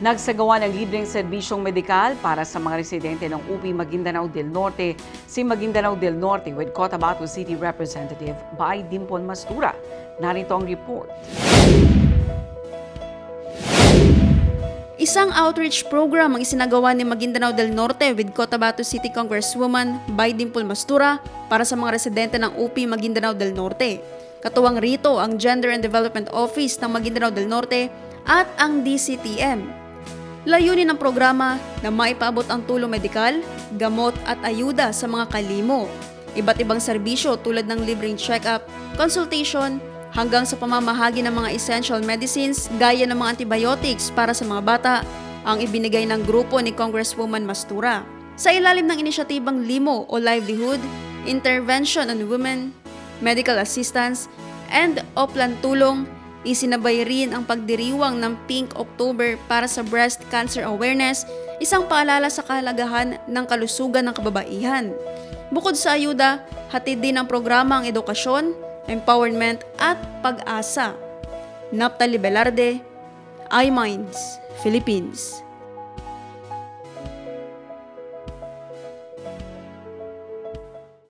Nagsagawa ng libreng serbisyong medikal para sa mga residente ng UP Maguindanao del Norte si Maguindanao del Norte with Cotabato City Representative by Dimpon Mastura. Narito ang report. Isang outreach program ang isinagawa ni Maguindanao del Norte with Cotabato City Congresswoman by Dimpon Mastura para sa mga residente ng UP Maguindanao del Norte. Katuwang rito ang Gender and Development Office ng Maguindanao del Norte at ang DCTM. Layunin ng programa na maipaabot ang tulong medikal, gamot at ayuda sa mga kalimo. Iba't ibang serbisyo tulad ng libreng check-up, consultation, hanggang sa pamamahagi ng mga essential medicines gaya ng mga antibiotics para sa mga bata ang ibinigay ng grupo ni Congresswoman Mastura. Sa ilalim ng inisyatibang LIMO o Livelihood, Intervention on Women, Medical Assistance, and Oplan Tulong, isinabay rin ang pagdiriwang ng Pink October para sa breast cancer awareness, isang paalala sa kahalagahan ng kalusugan ng kababaihan. Bukod sa ayuda, hatid din ang programa ang edukasyon, empowerment at pag-asa. Naphtali Velarde, iMinds, Philippines.